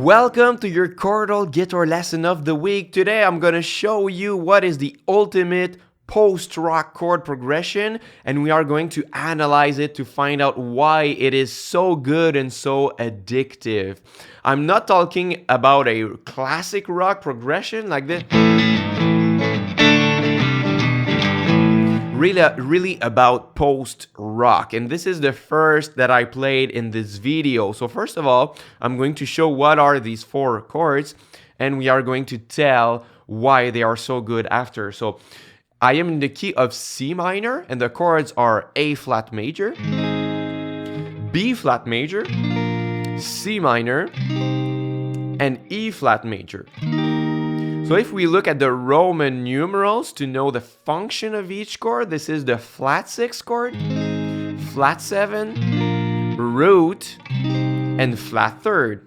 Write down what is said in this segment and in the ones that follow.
Welcome to your chordal guitar lesson of the week. Today I'm going to show you what is the ultimate post-rock chord progression, and we are going to analyze it to find out why it is so good and so addictive. I'm not talking about a classic rock progression like this. Really about post-rock, and this is the first that I played in this video. So first of all, I'm going to show what are these four chords, and we are going to tell why they are so good after. So I am in the key of C minor, and the chords are A flat major, B flat major, C minor, and E flat major. So if we look at the Roman numerals to know the function of each chord, this is the flat 6 chord, flat 7, root, and flat 3rd.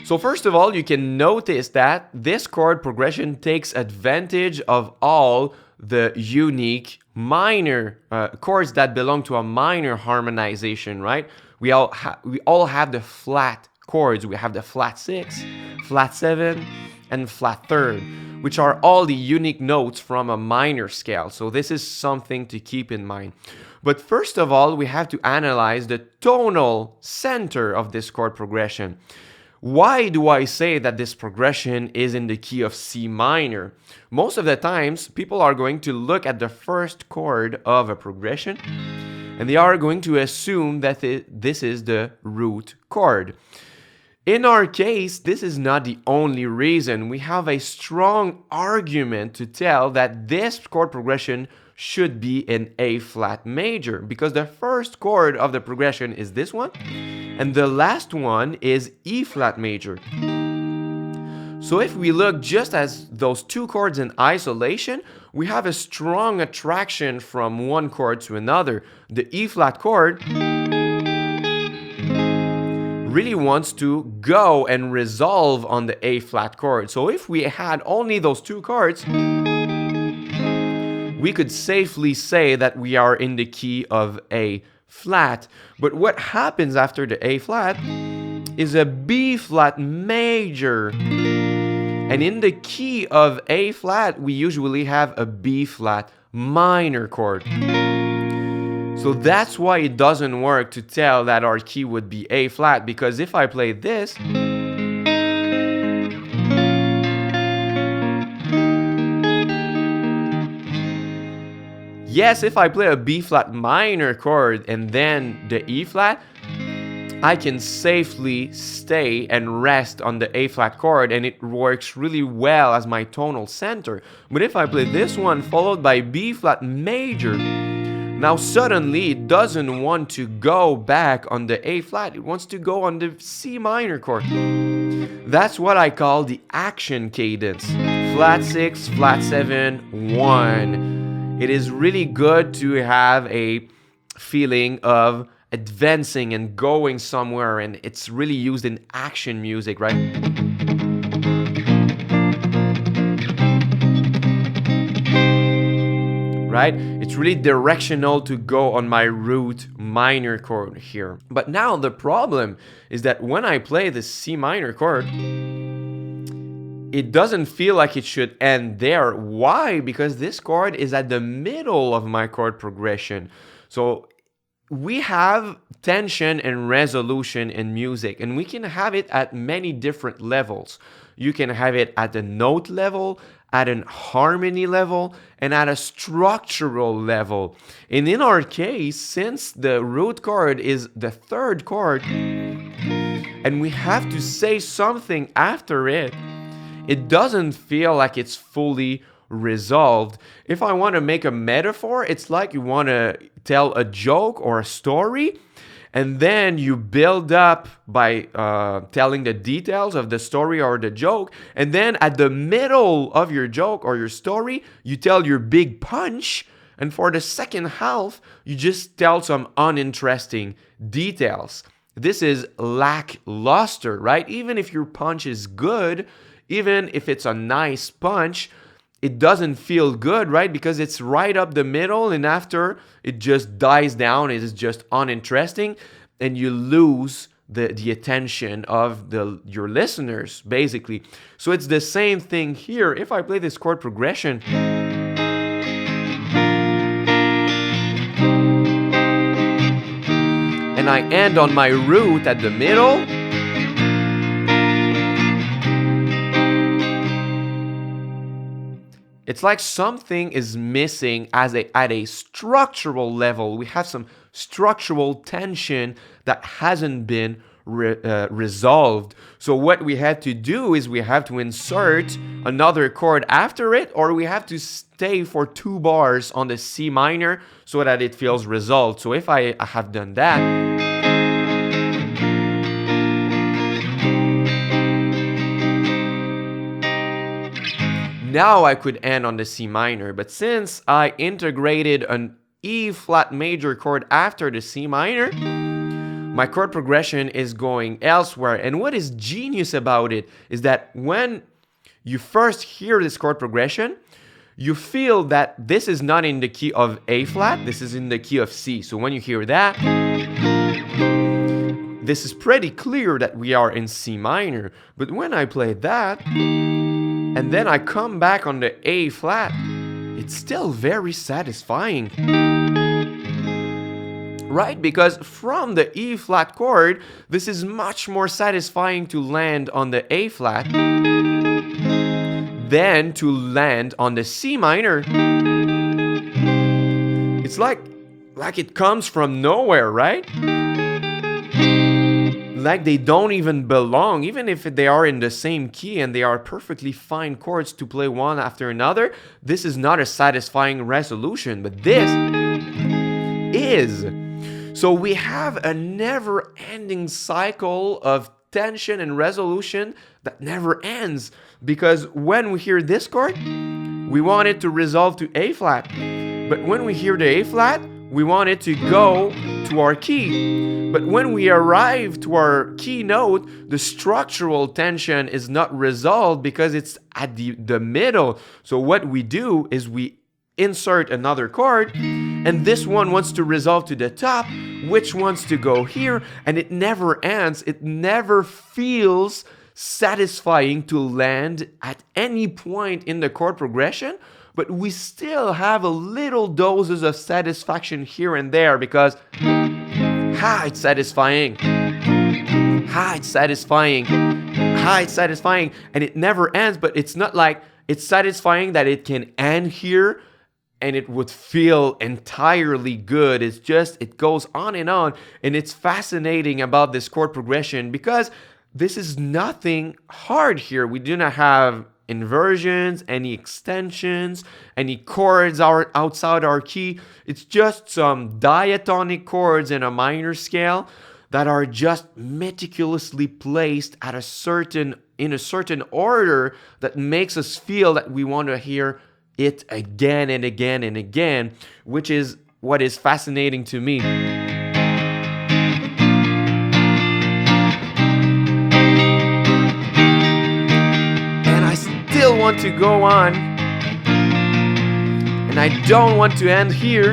So first of all, you can notice that this chord progression takes advantage of all the unique minor chords that belong to a minor harmonization, right? We all have the flat chords. We have the flat 6, flat 7, and flat 3rd, which are all the unique notes from a minor scale. So this is something to keep in mind. But first of all, we have to analyze the tonal center of this chord progression. Why do I say that this progression is in the key of C minor? Most of the times, people are going to look at the first chord of a progression, and they are going to assume that this is the root chord. In our case, this is not the only reason. We have a strong argument to tell that this chord progression should be in A flat major, because the first chord of the progression is this one, and the last one is E flat major. So if we look just as those two chords in isolation, we have a strong attraction from one chord to another. The E flat chord really wants to go and resolve on the A flat chord. So if we had only those two chords, we could safely say that we are in the key of A flat. But what happens after the A flat is a B flat major. And in the key of A flat, we usually have a B flat minor chord. So that's why it doesn't work to tell that our key would be A flat, because if I play this, yes, if I play a B flat minor chord and then the E flat, I can safely stay and rest on the A flat chord, and it works really well as my tonal center. But if I play this one followed by B flat major, now suddenly it doesn't want to go back on the A flat, it wants to go on the C minor chord. That's what I call the action cadence. Flat 6, flat 7, 1. It is really good to have a feeling of advancing and going somewhere, and it's really used in action music, right? Right? It's really directional to go on my root minor chord here. But now the problem is that when I play the C minor chord, it doesn't feel like it should end there. Why? Because this chord is at the middle of my chord progression. So we have tension and resolution in music, and we can have it at many different levels. You can have it at the note level, at an harmony level, and at a structural level. And in our case, since the root chord is the third chord, and we have to say something after it, it doesn't feel like it's fully resolved. If I want to make a metaphor, it's like you want to tell a joke or a story, and then you build up by telling the details of the story or the joke, and then at the middle of your joke or your story, you tell your big punch, and for the second half, you just tell some uninteresting details. This is lackluster, right? Even if your punch is good, even if it's a nice punch, it doesn't feel good, right? Because it's right up the middle, and after it just dies down, it is just uninteresting, and you lose the attention of your listeners, basically. So it's the same thing here. If I play this chord progression, and I end on my root at the middle, it's like something is missing at a structural level. We have some structural tension that hasn't been resolved. So what we have to do is we have to insert another chord after it, or we have to stay for 2 bars on the C minor so that it feels resolved. So if I have done that, now I could end on the C minor. But since I integrated an E flat major chord after the C minor, my chord progression is going elsewhere. And what is genius about it is that when you first hear this chord progression, you feel that this is not in the key of A flat, this is in the key of C. So when you hear that, this is pretty clear that we are in C minor. But when I play that, and then I come back on the A flat, it's still very satisfying. Right? Because from the E flat chord, this is much more satisfying to land on the A flat than to land on the C minor. It's like it comes from nowhere, right? Like they don't even belong, even if they are in the same key and they are perfectly fine chords to play one after another. This is not a satisfying resolution, but this is. So we have a never-ending cycle of tension and resolution that never ends, because when we hear this chord, we want it to resolve to A flat, but when we hear the A flat, we want it to go to our key. But when we arrive to our key note, the structural tension is not resolved because it's at the middle. So what we do is we insert another chord, and this one wants to resolve to the top, which wants to go here, and it never ends. It never feels satisfying to land at any point in the chord progression, but we still have a little doses of satisfaction here and there because it's satisfying. It's satisfying. It's satisfying, and it never ends. But it's not like it's satisfying that it can end here and it would feel entirely good. It's just, it goes on, and it's fascinating about this chord progression because this is nothing hard here. We do not have inversions, any extensions, any chords are outside our key. It's just some diatonic chords in a minor scale that are just meticulously placed in a certain order that makes us feel that we want to hear it again and again and again, which is what is fascinating to me. Still want to go on, and I don't want to end here.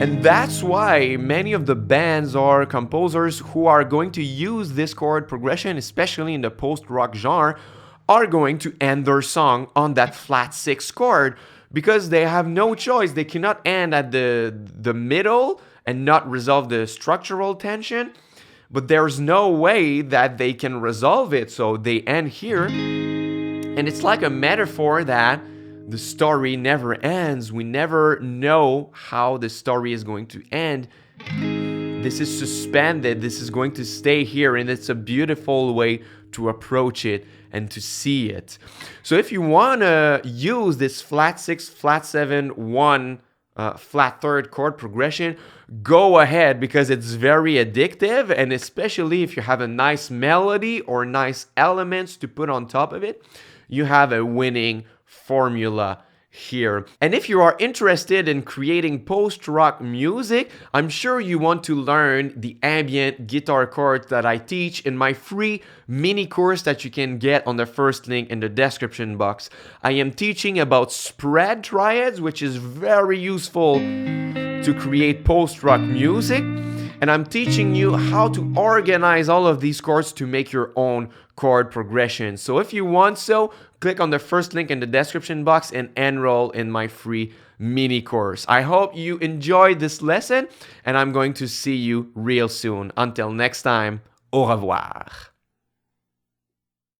And that's why many of the bands or composers who are going to use this chord progression, especially in the post-rock genre, are going to end their song on that flat 6 chord because they have no choice. They cannot end at the middle and not resolve the structural tension. But there's no way that they can resolve it, so they end here. And it's like a metaphor that the story never ends. We never know how the story is going to end. This is suspended. This is going to stay here, and it's a beautiful way to approach it and to see it. So if you want to use this flat 6, flat 7, 1, flat 3rd chord progression, go ahead because it's very addictive, and especially if you have a nice melody or nice elements to put on top of it, you have a winning formula here. And if you are interested in creating post-rock music, I'm sure you want to learn the ambient guitar chords that I teach in my free mini course that you can get on the first link in the description box. I am teaching about spread triads, which is very useful to create post-rock music. And I'm teaching you how to organize all of these chords to make your own chord progression. So if you want so, click on the first link in the description box and enroll in my free mini course. I hope you enjoyed this lesson, and I'm going to see you real soon. Until next time, au revoir.